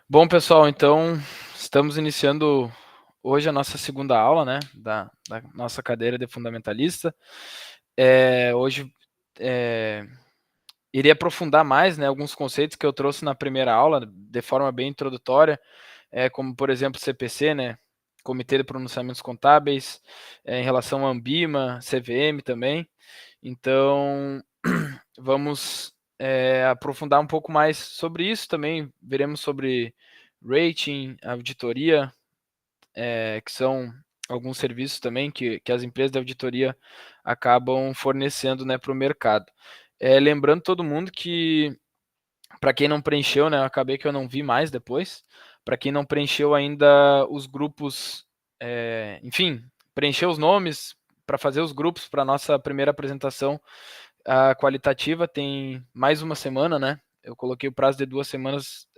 Bom, pessoal, então estamos iniciando hoje a nossa segunda aula, né, da nossa cadeira de fundamentalista. Hoje irei aprofundar mais, né, alguns conceitos que eu trouxe na primeira aula, de forma bem introdutória, como, por exemplo, CPC, né, Comitê de Pronunciamentos Contábeis, em relação a Ambima, CVM também. Então, vamos aprofundar um pouco mais sobre isso também. Veremos sobre rating, auditoria, que são alguns serviços também que as empresas de auditoria acabam fornecendo, né, para o mercado. Lembrando todo mundo que, para quem não preencheu, né, eu acabei que eu não vi mais depois, para quem não preencheu ainda os grupos, enfim, preencher os nomes para fazer os grupos para a nossa primeira apresentação qualitativa, tem mais uma semana, né? Eu coloquei o prazo de 2 semanas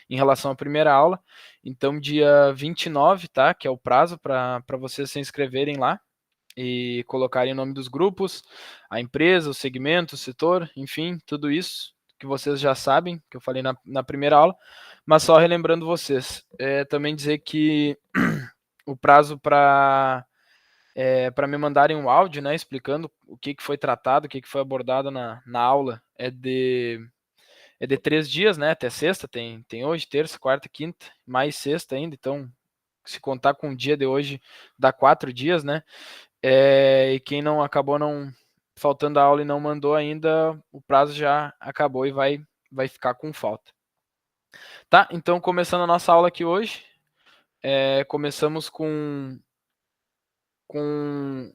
em relação à primeira aula. Então, dia 29, tá? Que é o prazo para vocês se inscreverem lá e colocarem o nome dos grupos, a empresa, o segmento, o setor, enfim, tudo isso que vocês já sabem, que eu falei na primeira aula, mas só relembrando vocês. Também dizer que o prazo para me mandarem um áudio, né, explicando o que foi tratado, o que foi abordado na aula, é de 3 dias, né, até sexta, tem hoje, terça, quarta, quinta, mais sexta ainda, então, se contar com o dia de hoje, dá 4 dias, né, e quem não acabou não faltando a aula e não mandou ainda, o prazo já acabou e vai ficar com falta. Tá, então começando a nossa aula aqui hoje, começamos com com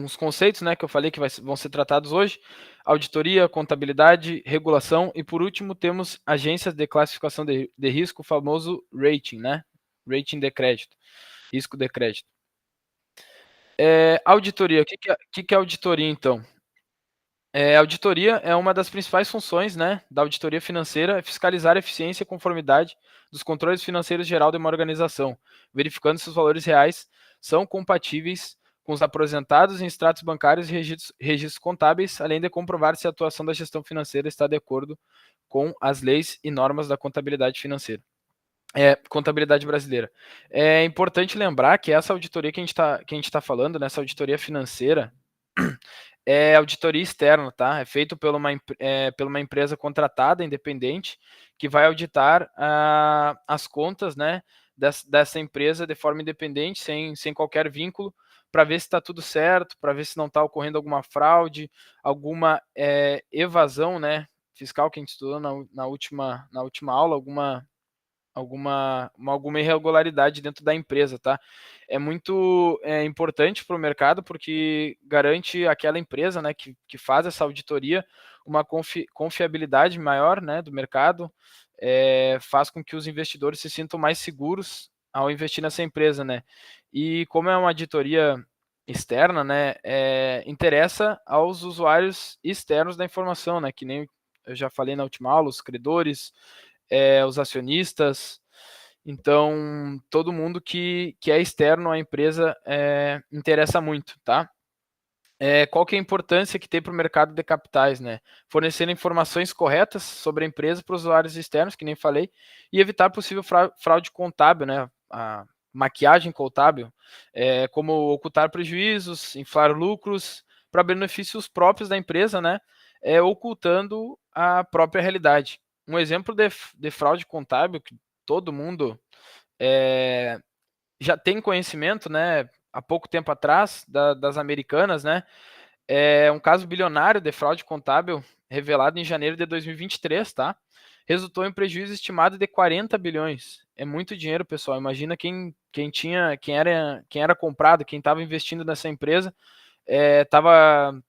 os conceitos, né, que eu falei que vão ser tratados hoje: auditoria, contabilidade, regulação e, por último, temos agências de classificação de risco, o famoso rating, né? Rating de crédito, risco de crédito. Auditoria, o que é auditoria, então? Auditoria é uma das principais funções, né, da auditoria financeira, é fiscalizar a eficiência e conformidade dos controles financeiros geral de uma organização, verificando se os valores reais são compatíveis com os apresentados em extratos bancários e registros contábeis, além de comprovar se a atuação da gestão financeira está de acordo com as leis e normas da contabilidade financeira. Contabilidade brasileira. É importante lembrar que essa auditoria que a gente tá falando, nessa auditoria financeira, é auditoria externa, tá? É feito por uma empresa contratada, independente, que vai auditar as contas, né, dessa empresa de forma independente, sem qualquer vínculo, para ver se está tudo certo, para ver se não está ocorrendo alguma fraude, alguma evasão, né, fiscal, que a gente estudou na última aula, alguma irregularidade dentro da empresa, tá? É muito importante para o mercado, porque garante aquela empresa, né, que faz essa auditoria uma confiabilidade maior, né, do mercado, faz com que os investidores se sintam mais seguros ao investir nessa empresa, né? E como é uma auditoria externa, né, interessa aos usuários externos da informação, né, que nem eu já falei na última aula, os credores, os acionistas. Então, todo mundo que é externo à empresa interessa muito, tá? Qual que é a importância que tem para o mercado de capitais, né? Fornecer informações corretas sobre a empresa para os usuários externos, que nem falei, e evitar possível fraude contábil, né? A maquiagem contábil, como ocultar prejuízos, inflar lucros para benefícios próprios da empresa, né? Ocultando a própria realidade. Um exemplo de fraude contábil que todo mundo já tem conhecimento, né? Há pouco tempo atrás, das Americanas, né? É um caso bilionário de fraude contábil revelado em janeiro de 2023, tá? Resultou em prejuízo estimado de 40 bilhões. É muito dinheiro, pessoal. Imagina quem era comprado, quem estava investindo nessa empresa, estava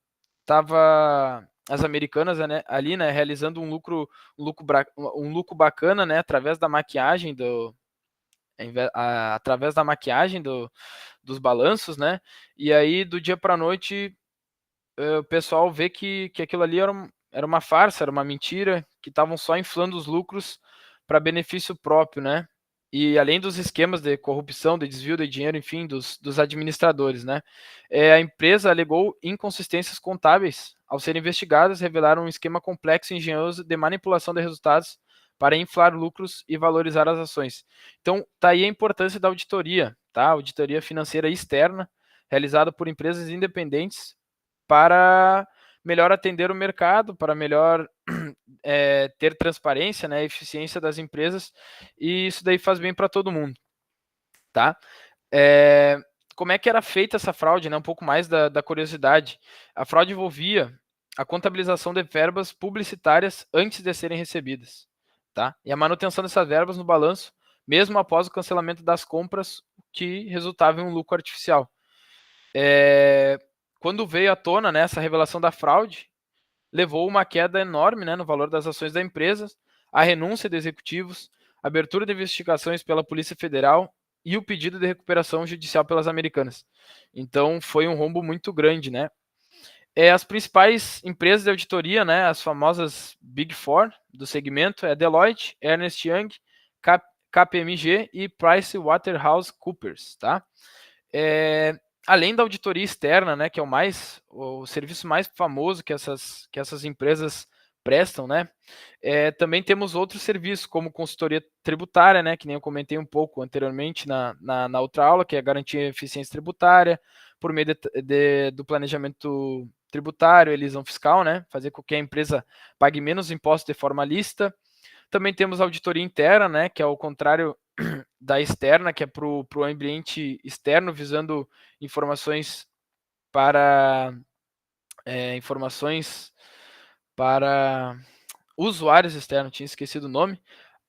as Americanas, né, ali, né, realizando um lucro bacana, né, através da maquiagem dos balanços, né? E aí, do dia para a noite, o pessoal vê que aquilo ali era uma farsa, era uma mentira, que estavam só inflando os lucros para benefício próprio, né? E além dos esquemas de corrupção, de desvio de dinheiro, enfim, dos administradores, né? A empresa alegou inconsistências contábeis. Ao serem investigadas, revelaram um esquema complexo e engenhoso de manipulação de resultados para inflar lucros e valorizar as ações. Então, tá aí a importância da auditoria, tá? Auditoria financeira externa, realizada por empresas independentes para melhor atender o mercado, para melhor ter transparência, né, eficiência das empresas, e isso daí faz bem para todo mundo, tá? É, como é que era feita essa fraude, né? Um pouco mais da curiosidade. A fraude envolvia a contabilização de verbas publicitárias antes de serem recebidas, tá? E a manutenção dessas verbas no balanço, mesmo após o cancelamento das compras, que resultava em um lucro artificial. Quando veio à tona, né, essa revelação da fraude, levou uma queda enorme, né, no valor das ações da empresa, a renúncia de executivos, abertura de investigações pela Polícia Federal e o pedido de recuperação judicial pelas americanas. Então foi um rombo muito grande, né? As principais empresas de auditoria, né, as famosas Big Four do segmento, é Deloitte, Ernst Young, KPMG e PricewaterhouseCoopers, tá? Além da auditoria externa, né, que é o serviço mais famoso que essas empresas prestam, né, também temos outros serviços, como consultoria tributária, né, que nem eu comentei um pouco anteriormente na outra aula, que é garantir a eficiência tributária, por meio do planejamento tributário, elisão fiscal, né, fazer com que a empresa pague menos impostos de forma lícita. Também temos a auditoria interna, né, que é o contrário da externa, que é para o ambiente externo, visando informações para informações para usuários externos, tinha esquecido o nome.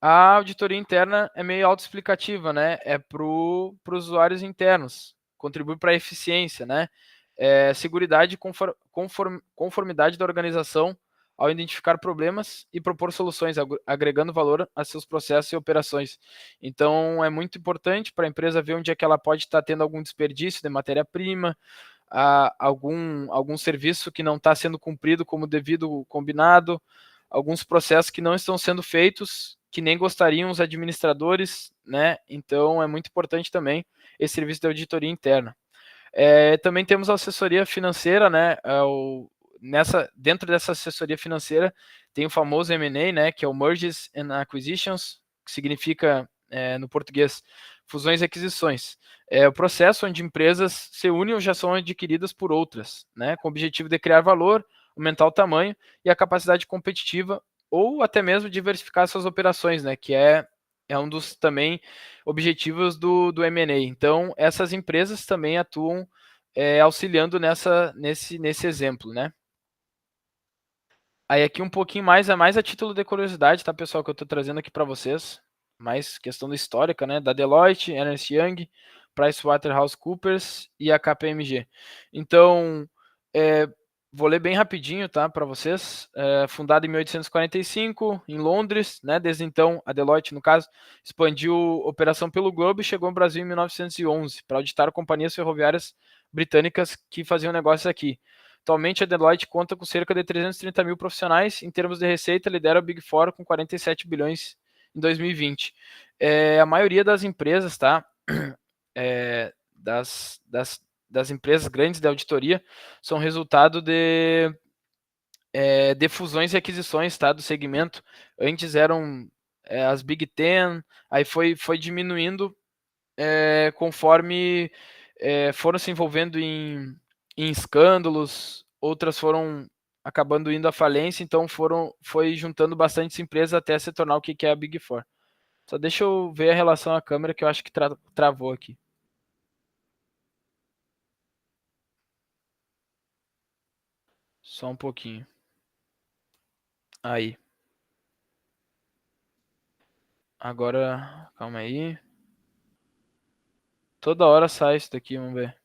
A auditoria interna é meio autoexplicativa, né? É para os usuários internos, contribui para a eficiência, né? Seguridade e conformidade da organização ao identificar problemas e propor soluções, agregando valor a seus processos e operações. Então, é muito importante para a empresa ver onde é que ela pode estar tendo algum desperdício de matéria-prima, algum serviço que não está sendo cumprido como devido combinado, alguns processos que não estão sendo feitos, que nem gostariam os administradores, né? Então, é muito importante também esse serviço de auditoria interna. Também temos a assessoria financeira, né? Dentro dessa assessoria financeira tem o famoso M&A, né? Que é o Mergers and Acquisitions, que significa, no português, fusões e aquisições. É o processo onde empresas se unem ou já são adquiridas por outras, né? Com o objetivo de criar valor, aumentar o tamanho e a capacidade competitiva, ou até mesmo diversificar suas operações, né? Que é um dos também objetivos do M&A. Então, essas empresas também atuam auxiliando nesse exemplo, né? Aí aqui um pouquinho mais, é mais a título de curiosidade, tá, pessoal, que eu estou trazendo aqui para vocês, mais questão histórica, né, da Deloitte, Ernst Young, PricewaterhouseCoopers e a KPMG. Então, vou ler bem rapidinho, tá, para vocês. Fundada em 1845, em Londres, né, desde então, a Deloitte, no caso, expandiu operação pelo globo e chegou ao Brasil em 1911, para auditar companhias ferroviárias britânicas que faziam negócios aqui. Atualmente, a Deloitte conta com cerca de 330 mil profissionais. Em termos de receita, lidera o Big Four com 47 bilhões em 2020. A maioria das empresas, tá? Das empresas grandes de auditoria são resultado de fusões e aquisições, tá? Do segmento. Antes eram as Big Ten, aí foi diminuindo conforme foram se envolvendo em escândalos, outras foram acabando indo à falência, então foi juntando bastante empresas até se tornar o que é a Big Four. Só deixa eu ver a relação à câmera que eu acho que travou aqui. Só um pouquinho. Aí. Agora, calma aí. Toda hora sai isso daqui, vamos ver.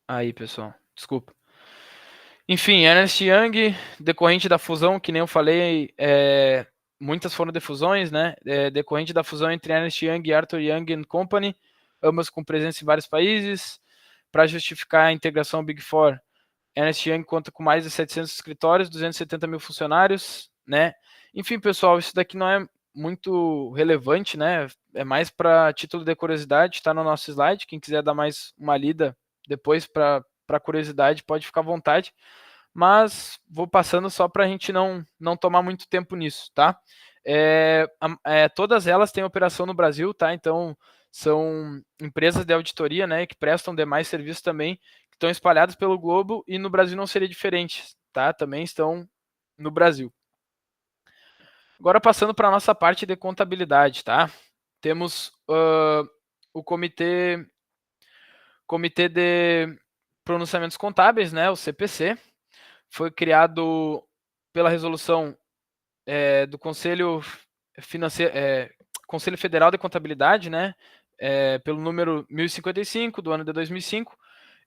Aí, pessoal. Desculpa. Enfim, Ernst Young, decorrente da fusão, que nem eu falei, muitas foram de fusões, né? Decorrente da fusão entre Ernst Young e Arthur Young Company, ambas com presença em vários países. Para justificar a integração Big Four, Ernst Young conta com mais de 700 escritórios, 270 mil funcionários, né? Enfim, pessoal, isso daqui não é muito relevante, né? É mais para título de curiosidade, está no nosso slide. Quem quiser dar mais uma lida depois para curiosidade, pode ficar à vontade. mas vou passando só para a gente não tomar muito tempo nisso, tá? Todas elas têm operação no Brasil, tá? Então, são empresas de auditoria, né, que prestam demais serviços também, que estão espalhadas pelo globo, e no Brasil não seria diferente, tá? Também estão no Brasil. Agora passando para a nossa parte de contabilidade, tá? Temos o Comitê de Pronunciamentos Contábeis, né, o CPC, foi criado pela resolução do Conselho Federal de Contabilidade, né, pelo número 1055 do ano de 2005,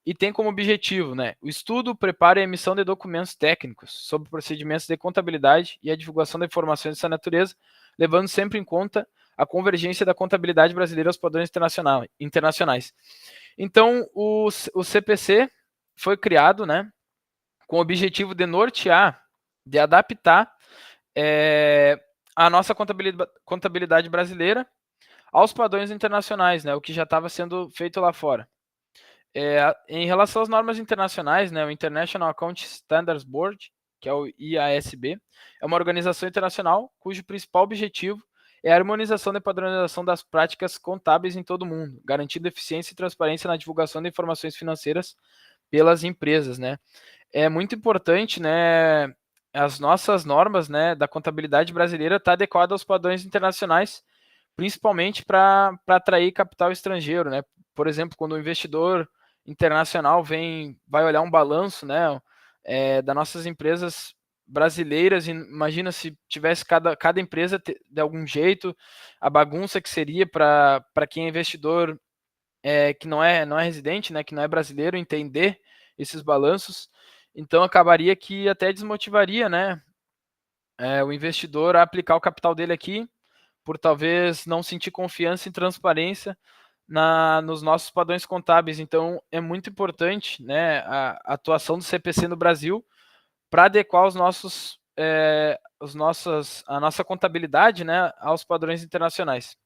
e tem como objetivo, né, o estudo, preparo e emissão de documentos técnicos sobre procedimentos de contabilidade e a divulgação de informações dessa natureza, levando sempre em conta a convergência da contabilidade brasileira aos padrões internacionais. Então, o CPC foi criado, né, com o objetivo de nortear, de adaptar a nossa contabilidade brasileira aos padrões internacionais, né, o que já estava sendo feito lá fora. Em relação às normas internacionais, né, o International Accounting Standards Board, que é o IASB, é uma organização internacional cujo principal objetivo é a harmonização e padronização das práticas contábeis em todo o mundo, garantindo eficiência e transparência na divulgação de informações financeiras pelas empresas, né? É muito importante, né, as nossas normas, né, da contabilidade brasileira estar adequada aos padrões internacionais, principalmente para atrair capital estrangeiro, né? Por exemplo, quando o investidor internacional vai olhar um balanço, né, das nossas empresas brasileiras, imagina se tivesse cada empresa de algum jeito, a bagunça que seria para quem é investidor que não é residente, né, que não é brasileiro, entender esses balanços. Então acabaria que até desmotivaria, né, o investidor a aplicar o capital dele aqui, por talvez não sentir confiança e transparência nos nossos padrões contábeis. Então é muito importante, né, a atuação do CPC no Brasil para adequar a nossa contabilidade, né, aos padrões internacionais.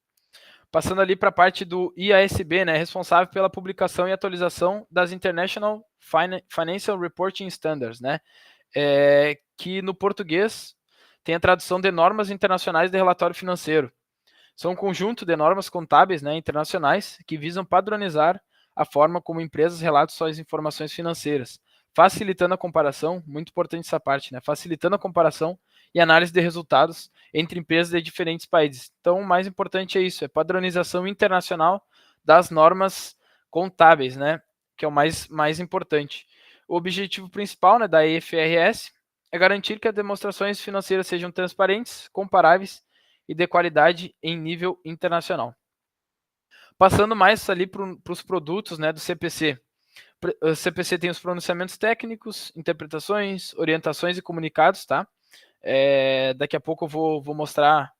Passando ali para a parte do IASB, né, responsável pela publicação e atualização das International Financial Reporting Standards, né, que no português tem a tradução de normas internacionais de relatório financeiro. São um conjunto de normas contábeis, né, internacionais que visam padronizar a forma como empresas relatam suas informações financeiras, facilitando a comparação, muito importante essa parte, né, facilitando a comparação e análise de resultados entre empresas de diferentes países. Então, o mais importante é isso, é padronização internacional das normas contábeis, né, que é o mais importante. O objetivo principal, né, da IFRS é garantir que as demonstrações financeiras sejam transparentes, comparáveis e de qualidade em nível internacional. Passando mais ali para os produtos, né, do CPC. O CPC tem os pronunciamentos técnicos, interpretações, orientações e comunicados, tá? Daqui a pouco eu vou mostrar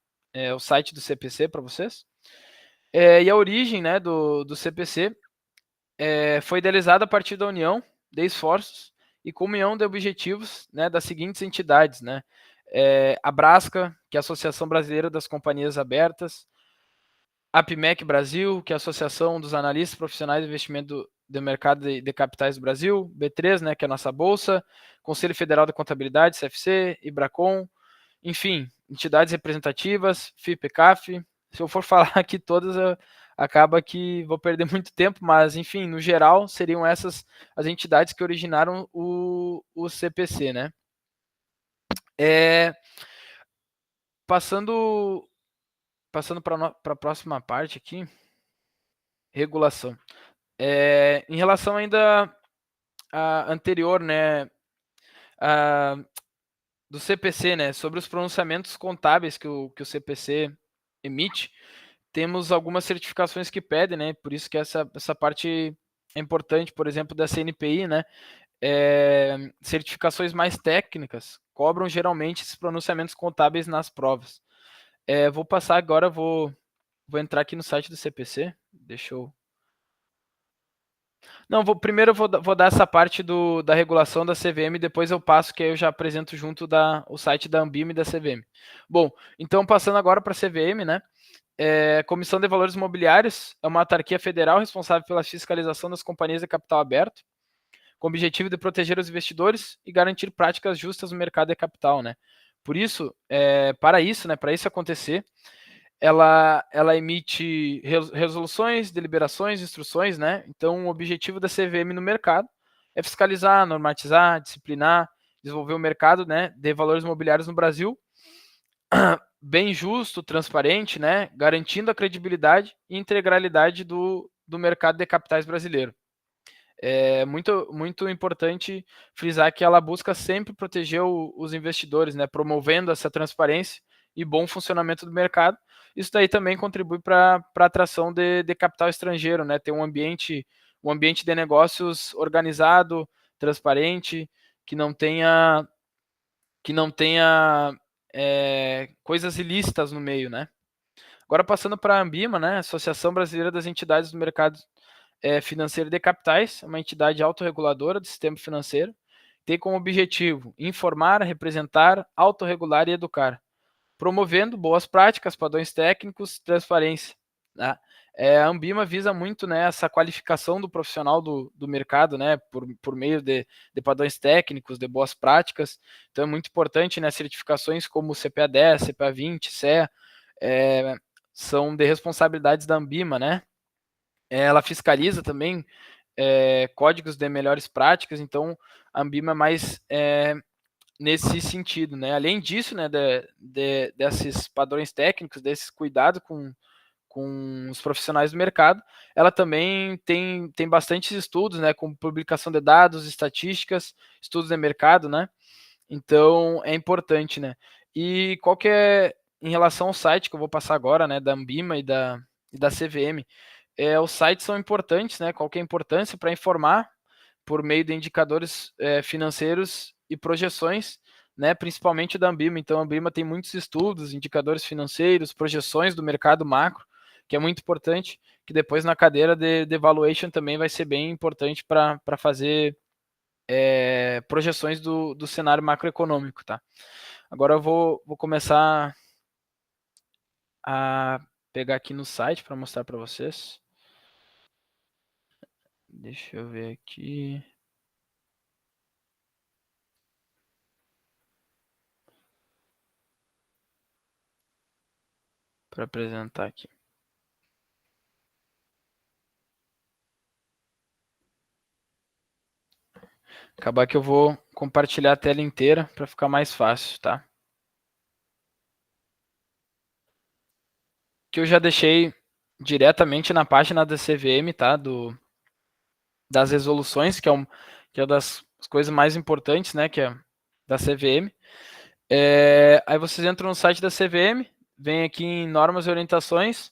o site do CPC para vocês. E a origem, né, do CPC foi idealizada a partir da união de esforços e comunhão de objetivos, né, das seguintes entidades, né? A Brasca, que é a Associação Brasileira das Companhias Abertas, a APMEC Brasil, que é a Associação dos Analistas Profissionais de Investimento do Mercado de Capitais do Brasil, B3, né, que é a nossa bolsa, Conselho Federal de Contabilidade, CFC, Ibracon, enfim, entidades representativas, FIPE-CAF. Se eu for falar aqui todas, acaba que vou perder muito tempo, mas, enfim, no geral, seriam essas as entidades que originaram o CPC, né? Passando para a próxima parte aqui, regulação. Em relação ainda à anterior, né, do CPC, né, sobre os pronunciamentos contábeis que o CPC emite, temos algumas certificações que pedem, né, por isso que essa parte é importante, por exemplo, da CNPI, né, certificações mais técnicas cobram geralmente esses pronunciamentos contábeis nas provas. Vou passar agora, vou entrar aqui no site do CPC, deixa eu... Não, primeiro eu vou dar essa parte da regulação da CVM, depois eu passo, que aí eu já apresento junto o site da Ambima e da CVM. Bom, então passando agora para a CVM, né? Comissão de Valores Imobiliários é uma autarquia federal responsável pela fiscalização das companhias de capital aberto. com o objetivo de proteger os investidores e garantir práticas justas no mercado de capital, né? Por isso, para isso, né, para isso acontecer, ela emite resoluções, deliberações, instruções, né? Então, o objetivo da CVM no mercado é fiscalizar, normatizar, disciplinar, desenvolver o mercado, né, de valores imobiliários no Brasil bem justo, transparente, né, garantindo a credibilidade e integralidade do mercado de capitais brasileiro. É muito importante frisar que ela busca sempre proteger os investidores, né, promovendo essa transparência e bom funcionamento do mercado. Isso daí também contribui para a atração de capital estrangeiro, né, ter um ambiente de negócios organizado, transparente, que não tenha coisas ilícitas no meio, né? Agora passando para a Ambima, né, Associação Brasileira das Entidades do Mercado Financeiro de Capitais, uma entidade autorreguladora do sistema financeiro, tem como objetivo informar, representar, autorregular e educar, promovendo boas práticas, padrões técnicos, transparência. Né? A Ambima visa muito, né, essa qualificação do profissional do mercado, né, por meio de padrões técnicos, de boas práticas. Então é muito importante, né, certificações como o CPA 10, CPA 20, CEA, são de responsabilidades da Ambima, né? Ela fiscaliza também códigos de melhores práticas, então a Ambima é mais nesse sentido, né? Além disso, né, desses padrões técnicos, desses cuidados com os profissionais do mercado, ela também tem bastantes estudos, né, com publicação de dados, estatísticas, estudos de mercado, né? Então é importante, né? E qual que é, em relação ao site que eu vou passar agora, né, da Ambima e da CVM, os sites são importantes, né? Qual que é a importância para informar por meio de indicadores financeiros e projeções, né, principalmente da Ambima. Então, a Ambima tem muitos estudos, indicadores financeiros, projeções do mercado macro, que é muito importante, que depois na cadeira de valuation também vai ser bem importante para fazer projeções do cenário macroeconômico, tá? Agora eu vou começar a pegar aqui no site para mostrar para vocês. Deixa eu ver aqui. Para apresentar aqui. Acabar que eu vou compartilhar a tela inteira para ficar mais fácil, tá? Que eu já deixei diretamente na página da CVM, tá? Das resoluções, que é uma das coisas mais importantes, né? Que é da CVM. Aí vocês entram no site da CVM, vem aqui em normas e orientações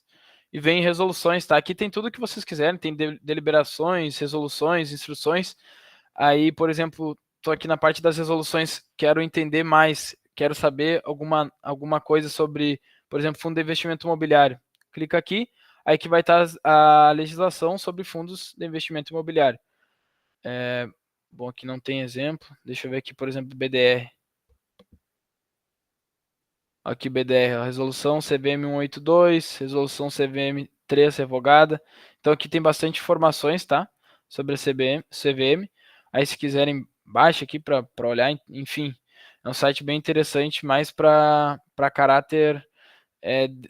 e vem em resoluções, tá? Aqui tem tudo que vocês quiserem, tem deliberações, resoluções, instruções. Aí, por exemplo, estou aqui na parte das resoluções, quero entender mais, quero saber alguma coisa sobre, por exemplo, fundo de investimento imobiliário. Clica aqui, aí que vai estar a legislação sobre fundos de investimento imobiliário. Bom, aqui não tem exemplo. Deixa eu ver aqui, por exemplo, BDR. Aqui BDR, a resolução CVM 182, resolução CVM 3 revogada. Então aqui tem bastante informações, tá? Sobre a CVM. Aí se quiserem, baixa aqui para olhar. Enfim, é um site bem interessante, mais para caráter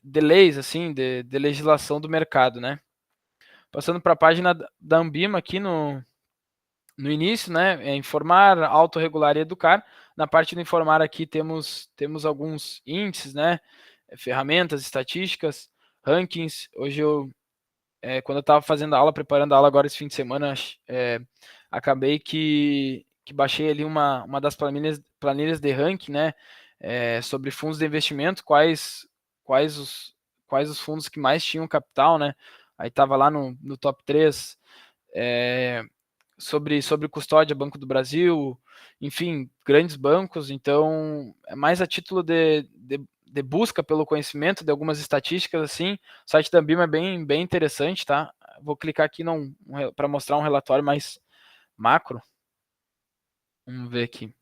de leis, assim, de legislação do mercado, né? Passando para a página da Ambima aqui no início, né, é informar, autorregular e educar. Na parte do informar aqui temos alguns índices, né, ferramentas, estatísticas, rankings. Hoje quando eu estava fazendo a aula, preparando a aula agora esse fim de semana, acabei que baixei ali uma das planilhas de ranking, né, sobre fundos de investimento, quais os fundos que mais tinham capital, né, aí estava lá no top 3, sobre custódia, Banco do Brasil, enfim, grandes bancos. Então é mais a título de busca pelo conhecimento de algumas estatísticas, assim. O site da Ambima é bem interessante, tá? Vou clicar aqui para mostrar um relatório mais macro. Vamos ver aqui.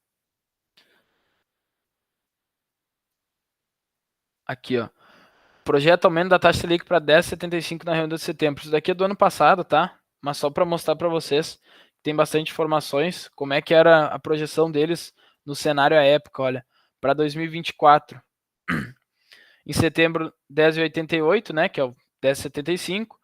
Aqui, ó. Projeto aumento da taxa Selic para 10,75 na reunião de setembro. Isso daqui é do ano passado, tá? Mas só para mostrar para vocês tem bastante informações, como é que era a projeção deles no cenário à época, olha, para 2024. Em setembro, 10,88, né, que é o 10,75.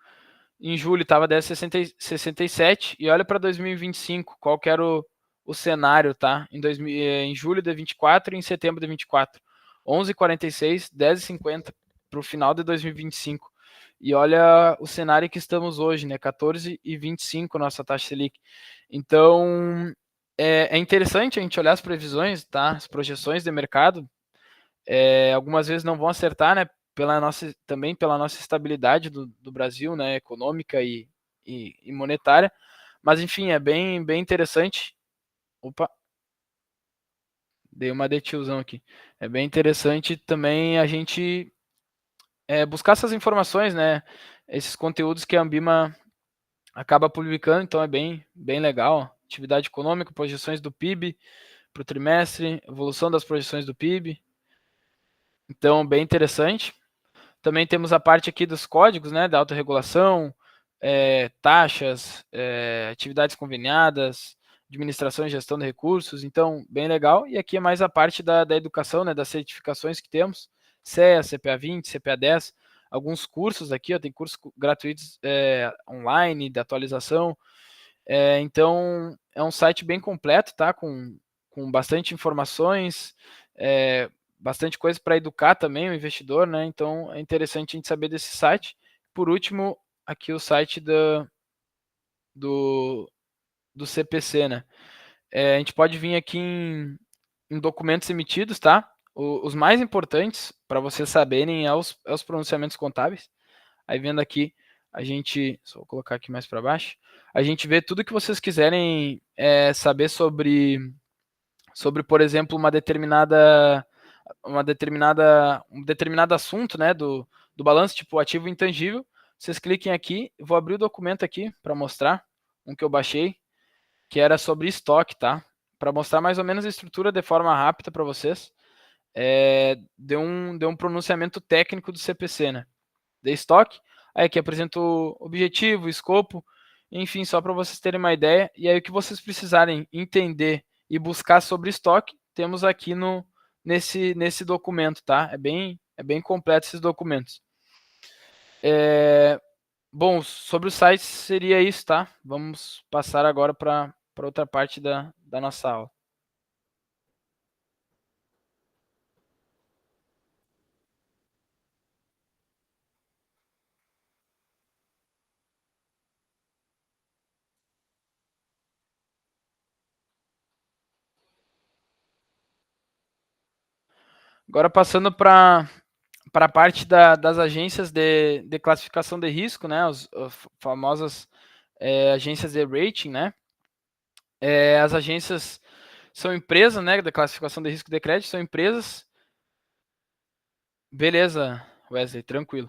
Em julho estava 10,67. E olha para 2025, qual que era o cenário, tá? Em julho de 24 e em setembro de 24. 11,46, 10,50 para o final de 2025. E olha o cenário que estamos hoje, né? 14,25 nossa taxa Selic. Então, é interessante a gente olhar as previsões, tá? As projeções de mercado. Algumas vezes não vão acertar, né? Também pela nossa estabilidade do Brasil, né? Econômica e monetária. Mas, enfim, é bem interessante. Opa, dei uma detilzão aqui. É bem interessante também a gente buscar essas informações, né? Esses conteúdos que a Ambima acaba publicando, então é bem legal. Atividade econômica, projeções do PIB para o trimestre, evolução das projeções do PIB. Então, bem interessante. Também temos a parte aqui dos códigos, né, da autorregulação, taxas, atividades conveniadas, administração e gestão de recursos, então, bem legal. E aqui é mais a parte da educação, né, das certificações que temos, CEA, CPA 20, CPA 10, alguns cursos aqui, ó, tem cursos gratuitos online, de atualização. Então, é um site bem completo, tá, com bastante informações, bastante coisa para educar também o investidor, né? Então é interessante a gente saber desse site. Por último, aqui o site do CPC, né? A gente pode vir aqui em documentos emitidos, tá? Os mais importantes para vocês saberem é os pronunciamentos contábeis. Aí vendo aqui, a gente, só vou colocar aqui mais para baixo, a gente vê tudo que vocês quiserem saber sobre, por exemplo, um determinado assunto, né, do balanço, tipo ativo intangível. Vocês cliquem aqui, vou abrir o documento aqui para mostrar um que eu baixei, que era sobre estoque, tá? Para mostrar mais ou menos a estrutura de forma rápida para vocês. Deu um pronunciamento técnico do CPC, né? De estoque. Aí aqui apresenta o objetivo, o escopo, enfim, só para vocês terem uma ideia. E aí o que vocês precisarem entender e buscar sobre estoque, temos aqui nesse documento, tá? É bem completo esses documentos. Bom, sobre o site seria isso, tá? Vamos passar agora para outra parte da nossa aula. Agora passando para a parte das agências de classificação de risco, né? As famosas agências de rating, né? As agências são empresas, né? Da classificação de risco de crédito, são empresas. Beleza, Wesley, tranquilo.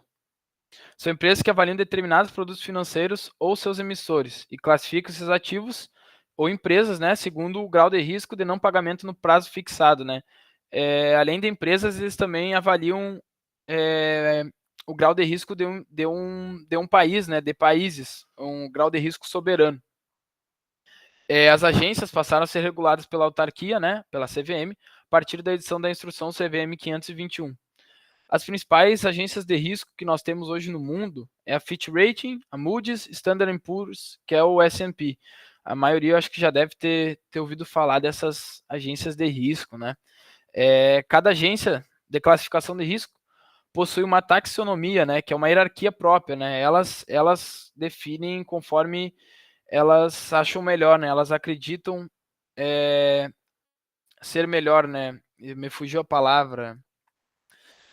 São empresas que avaliam determinados produtos financeiros ou seus emissores e classificam esses ativos ou empresas, né, segundo o grau de risco de não pagamento no prazo fixado, né. Além de empresas, eles também avaliam o grau de risco de um país, né, de países, um grau de risco soberano. As agências passaram a ser reguladas pela autarquia, né, pela CVM, a partir da edição da instrução CVM 521. As principais agências de risco que nós temos hoje no mundo é a Fitch Rating, a Moody's, Standard Poor's, que é o S&P. A maioria eu acho que já deve ter ouvido falar dessas agências de risco, né? Cada agência de classificação de risco possui uma taxonomia, né? Que é uma hierarquia própria, né? Elas definem conforme elas acham melhor, né? Elas acreditam ser melhor, né? Me fugiu a palavra.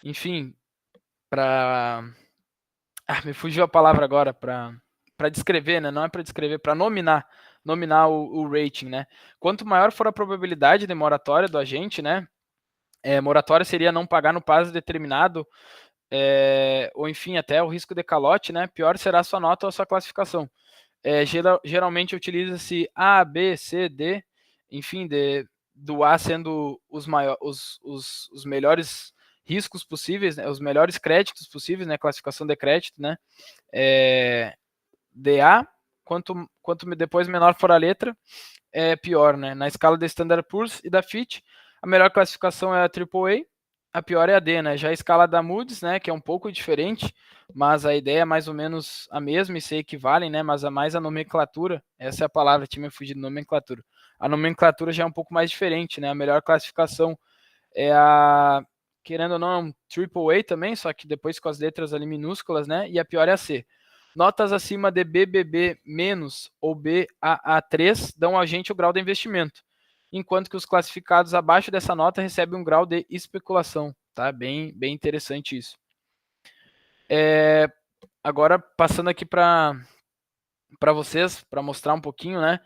Enfim, para me fugiu a palavra agora para descrever, né? Não é para descrever, para nominar o rating, né? Quanto maior for a probabilidade de moratória do agente, né? Moratória seria não pagar no prazo determinado, ou enfim, até o risco de calote, né? Pior será a sua nota ou a sua classificação. Geralmente utiliza-se A, B, C, D, enfim, do A sendo os melhores riscos possíveis, né, os melhores créditos possíveis, né, classificação de crédito, né, DA, quanto depois menor for a letra, é pior, né? Na escala da Standard Poor's e da Fitch, a melhor classificação é a AAA, a pior é a D, né? Já a escala da Moody's, né, que é um pouco diferente, mas a ideia é mais ou menos a mesma e se equivalem, né? Mas a nomenclatura, essa é a palavra, tinha me fugido, nomenclatura. A nomenclatura já é um pouco mais diferente, né? A melhor classificação é a, querendo ou não, AAA também, só que depois com as letras ali minúsculas, né? E a pior é a C. Notas acima de BBB- ou BAA3 dão ao agente o grau de investimento, enquanto que os classificados abaixo dessa nota recebem um grau de especulação. Tá? Bem interessante isso. Agora, passando aqui para vocês, para mostrar um pouquinho, né?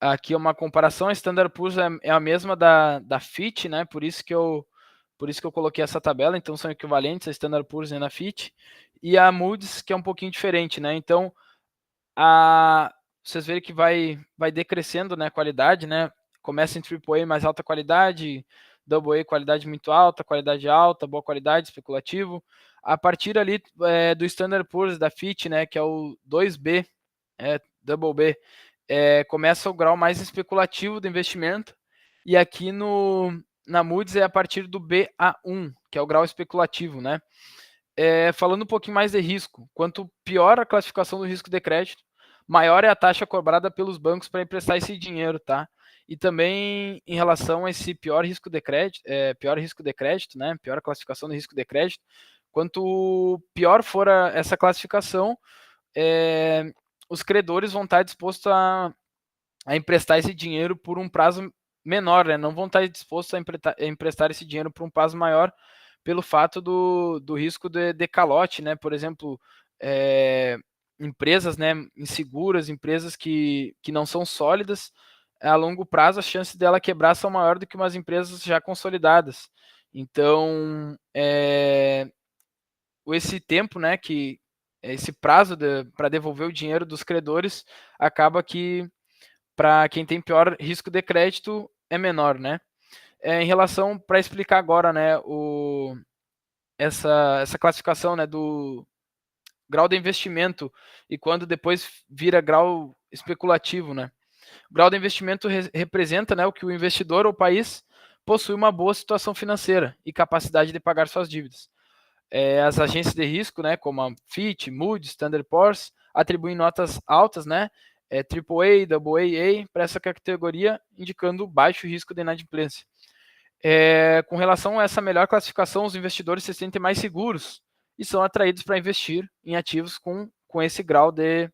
Aqui é uma comparação, a Standard Poor's é a mesma da Fitch, né? Por isso que eu coloquei essa tabela, então são equivalentes a Standard Poor's e a Fitch, e a Moody's, que é um pouquinho diferente, né? Então, vocês verem que vai decrescendo, né, a qualidade, né? Começa em AAA, mais alta qualidade, AA, qualidade muito alta, qualidade alta, boa qualidade, especulativo. A partir ali do Standard Poor's, da Fitch, né, que é o 2B, double B, começa o grau mais especulativo do investimento, e aqui na Moody's é a partir do BA1, que é o grau especulativo, né? Falando um pouquinho mais de risco, quanto pior a classificação do risco de crédito, maior é a taxa cobrada pelos bancos para emprestar esse dinheiro, tá? E também em relação a esse pior risco de crédito, né? Pior classificação do risco de crédito, quanto pior for essa classificação, os credores vão estar dispostos a emprestar esse dinheiro por um prazo menor, né? Não vão estar dispostos a emprestar esse dinheiro por um prazo maior, pelo fato do risco de calote, né? Por exemplo, empresas, né, inseguras, empresas que não são sólidas, a longo prazo as chances dela quebrar são maiores do que umas empresas já consolidadas. Então, esse tempo, né, que esse prazo para devolver o dinheiro dos credores acaba que para quem tem pior risco de crédito é menor, né? Em relação, para explicar agora, né, essa classificação, né, do grau de investimento e quando depois vira grau especulativo, né? O grau de investimento representa, né, o que o investidor ou país possui uma boa situação financeira e capacidade de pagar suas dívidas. As agências de risco, né, como a Fitch, Moody's, Standard Poor's, atribuem notas altas, né, AAA, AA, para essa categoria, indicando baixo risco de inadimplência. Com relação a essa melhor classificação, os investidores se sentem mais seguros e são atraídos para investir em ativos com esse grau de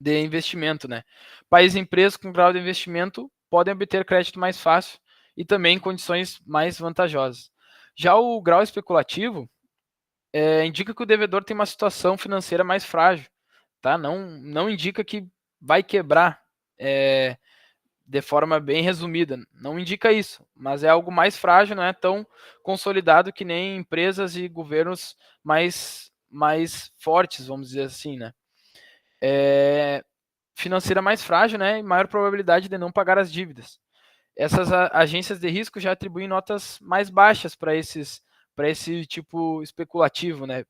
investimento, né? Países e empresas com grau de investimento podem obter crédito mais fácil e também em condições mais vantajosas. Já o grau especulativo indica que o devedor tem uma situação financeira mais frágil, tá? Não indica que vai quebrar de forma bem resumida. Não indica isso, mas é algo mais frágil, não é tão consolidado que nem empresas e governos mais fortes, vamos dizer assim, né? Financeira mais frágil, né? E maior probabilidade de não pagar as dívidas. Essas agências de risco já atribuem notas mais baixas para esse tipo especulativo, né?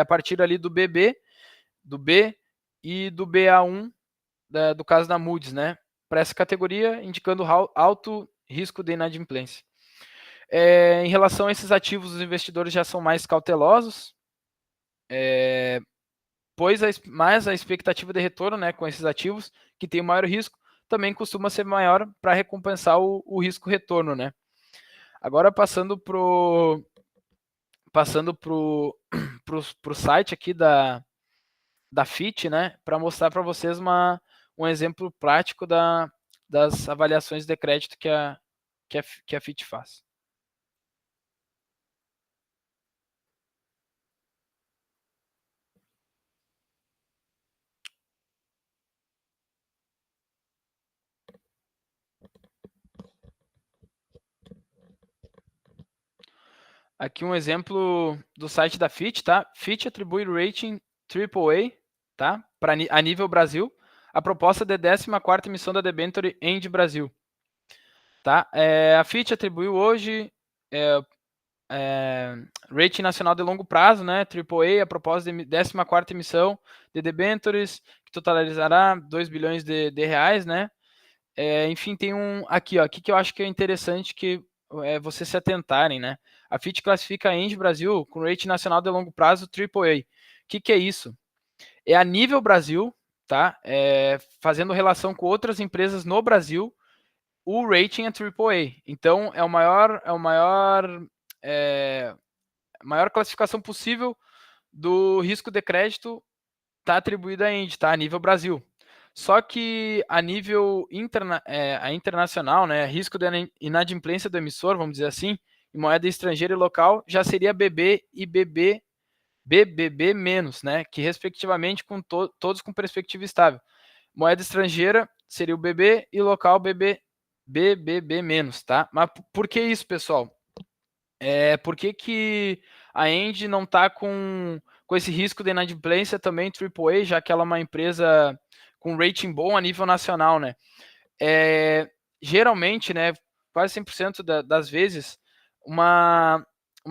A partir ali do BB, do B e do BA1, do caso da Moody's, né? Para essa categoria, indicando alto risco de inadimplência. Em relação a esses ativos, os investidores já são mais cautelosos, pois mais a expectativa de retorno, né, com esses ativos que tem maior risco também costuma ser maior para recompensar o risco-retorno, né? Agora passando pro site aqui da Fitch, né, para mostrar para vocês um exemplo prático das avaliações de crédito que a Fitch faz. Aqui um exemplo do site da Fitch, tá? Fitch atribui rating AAA, tá? A nível Brasil, a proposta de 14ª emissão da debenture End Brasil. Tá? A Fitch atribuiu hoje rating nacional de longo prazo, né? AAA, a proposta de 14ª emissão de debentures, que totalizará 2 bilhões de reais, né? Enfim, tem um aqui, ó, que eu acho que é interessante que vocês se atentarem, né? A Fitch classifica a Engie Brasil com rating nacional de longo prazo AAA. O que é isso? É a nível Brasil, tá? Fazendo relação com outras empresas no Brasil, o rating é AAA. Então, maior classificação possível do risco de crédito está atribuído à Engie, tá? A nível Brasil. Só que a nível internacional, né, risco de inadimplência do emissor, vamos dizer assim, em moeda estrangeira e local, já seria BB e BBB menos, né, que respectivamente todos com perspectiva estável. Moeda estrangeira seria o BB e local BBB menos, tá? Mas por que isso, pessoal? Por que a Engie não está com esse risco de inadimplência também AAA, já que ela é uma empresa com rating bom a nível nacional, né? Geralmente, né, quase 100% das vezes, uma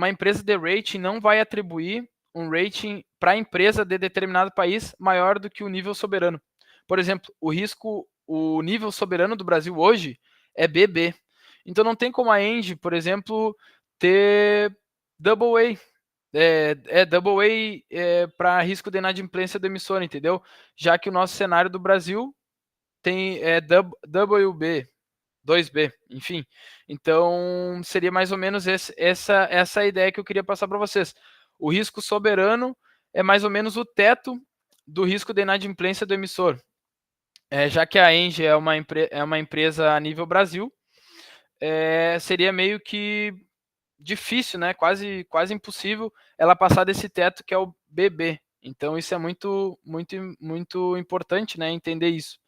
empresa de rating não vai atribuir um rating para a empresa de determinado país maior do que o nível soberano. Por exemplo, o nível soberano do Brasil hoje é BB. Então não tem como a Engie, por exemplo, ter AA. AA para risco de inadimplência do emissor, entendeu? Já que o nosso cenário do Brasil tem WB, 2B, enfim. Então, seria mais ou menos essa ideia que eu queria passar para vocês. O risco soberano é mais ou menos o teto do risco de inadimplência do emissor. Já que a Engie é uma empresa a nível Brasil, seria meio que difícil, né? Quase impossível ela passar desse teto que é o BB. Então, isso é muito, muito, muito importante, né? Entender isso.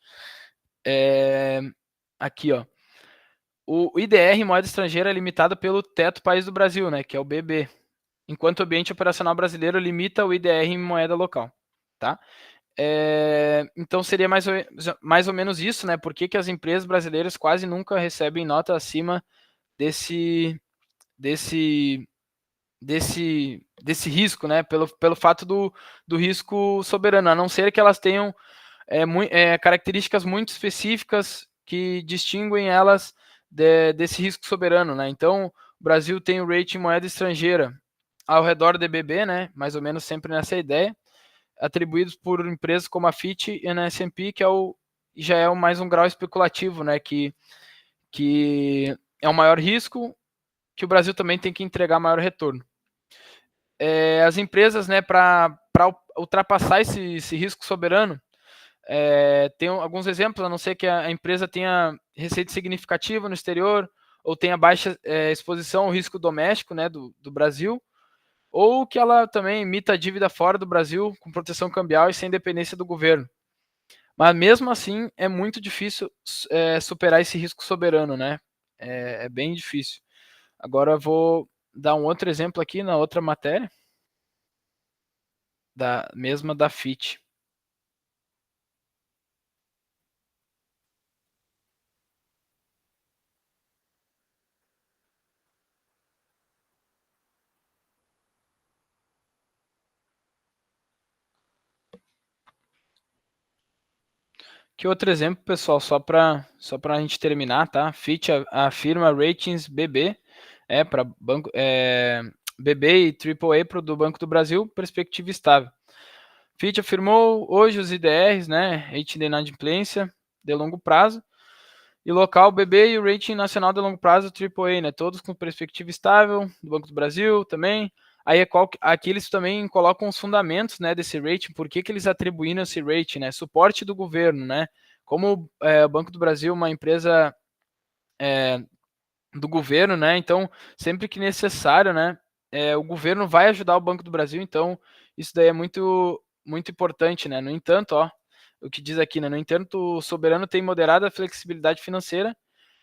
Aqui, ó. O IDR em moeda estrangeira é limitado pelo teto país do Brasil, né, que é o BB, enquanto o ambiente operacional brasileiro limita o IDR em moeda local, tá? Então seria mais ou menos isso, né? Por que as empresas brasileiras quase nunca recebem nota acima desse risco, né? Pelo fato do risco soberano, a não ser que elas tenham características muito específicas que distinguem elas desse risco soberano, né? Então, o Brasil tem o rating moeda estrangeira ao redor do BB, né? Mais ou menos sempre nessa ideia, atribuídos por empresas como a Fitch e a S&P, que já é mais um grau especulativo, né? Que é o maior risco, que o Brasil também tem que entregar maior retorno. As empresas, né, para ultrapassar esse risco soberano, tem alguns exemplos, a não ser que a empresa tenha receita significativa no exterior, ou tenha baixa exposição ao risco doméstico, né, do Brasil, ou que ela também emita dívida fora do Brasil, com proteção cambial e sem dependência do governo. Mas mesmo assim, é muito difícil superar esse risco soberano, né? É bem difícil. Agora eu vou dar um outro exemplo aqui na outra matéria, da Fitch. Que outro exemplo, pessoal, só para a gente terminar, tá? Fitch afirma ratings BB para banco BB e AAA para do Banco do Brasil, perspectiva estável. Fitch afirmou hoje os IDRs, né, rating de inadimplência de longo prazo, e local BB e o rating nacional de longo prazo AAA, né, todos com perspectiva estável, do Banco do Brasil também. Aí aqui eles também colocam os fundamentos, né, desse rating, por que eles atribuíram esse rating, né, suporte do governo, né, como o Banco do Brasil é uma empresa do governo, né, então sempre que necessário, né, o governo vai ajudar o Banco do Brasil, então isso daí é muito, muito importante, né, no entanto, ó, o que diz aqui, né, no entanto, o soberano tem moderada flexibilidade financeira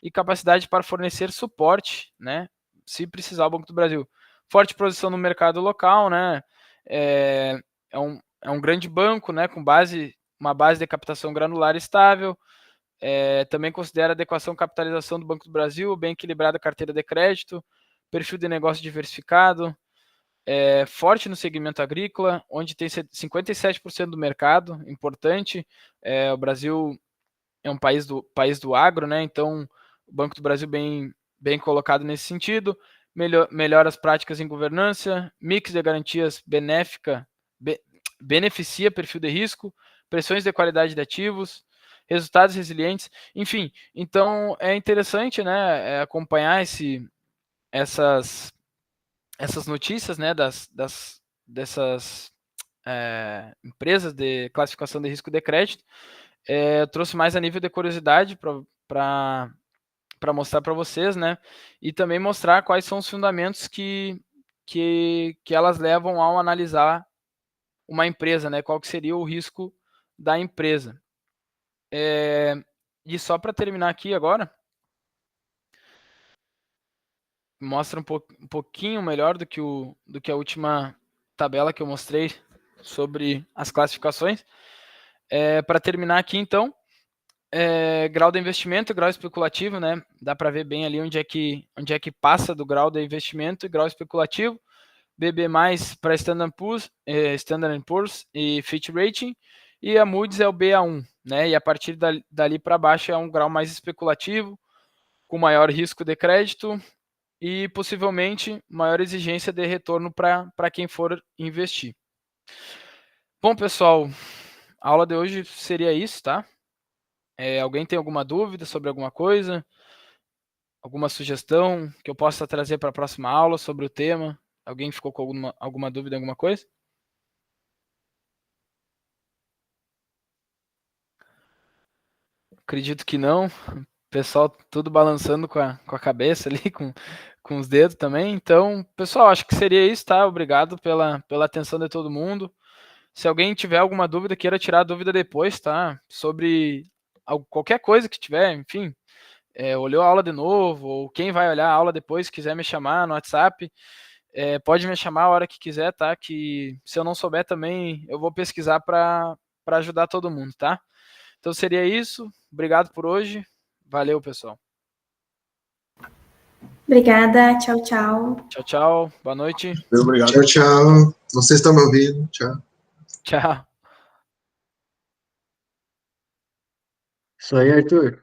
e capacidade para fornecer suporte, né, se precisar o Banco do Brasil. Forte posição no mercado local, né, é um grande banco, né, com uma base de captação granular estável, também considera a adequação capitalização do Banco do Brasil, bem equilibrada carteira de crédito, perfil de negócio diversificado, forte no segmento agrícola, onde tem 57% do mercado, importante. O Brasil é um país do agro, né? Então, o Banco do Brasil bem colocado nesse sentido. Melhora as práticas em governança, mix de garantias beneficia perfil de risco, pressões de qualidade de ativos, resultados resilientes, enfim. Então, é interessante, né, acompanhar essas notícias, né, dessas empresas de classificação de risco de crédito. Eu trouxe mais a nível de curiosidade para mostrar para vocês, né? E também mostrar quais são os fundamentos que elas levam ao analisar uma empresa, né? Qual que seria o risco da empresa. E só para terminar aqui agora, mostra um pouquinho melhor do que a última tabela que eu mostrei sobre as classificações. Para terminar aqui, então, grau de investimento e grau especulativo, né? Dá para ver bem ali onde é que passa do grau de investimento e grau especulativo. BB+, para Standard Poor's e Fitch Rating, e a Moody's é o BA1, né? E a partir dali para baixo é um grau mais especulativo, com maior risco de crédito e possivelmente maior exigência de retorno para quem for investir. Bom, pessoal, a aula de hoje seria isso, tá? Alguém tem alguma dúvida sobre alguma coisa? Alguma sugestão que eu possa trazer para a próxima aula sobre o tema? Alguém ficou com alguma dúvida, alguma coisa? Acredito que não. O pessoal tudo balançando com a cabeça ali, com os dedos também. Então, pessoal, acho que seria isso, tá? Obrigado pela atenção de todo mundo. Se alguém tiver alguma dúvida, queira tirar a dúvida depois, tá? Sobre qualquer coisa que tiver, enfim, olhou a aula de novo, ou quem vai olhar a aula depois, quiser me chamar no WhatsApp, pode me chamar a hora que quiser, tá? Que se eu não souber também, eu vou pesquisar para ajudar todo mundo, tá? Então seria isso. Obrigado por hoje. Valeu, pessoal. Obrigada. Tchau, tchau. Tchau, tchau. Boa noite. Obrigado. Tchau, tchau. Vocês estão me ouvindo? Tchau. Tchau. Isso aí, Arthur.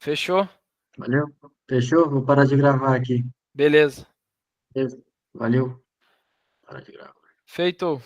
Fechou? Valeu. Fechou? Vou parar de gravar aqui. Beleza. Beleza. Valeu. Parar de gravar. Feito.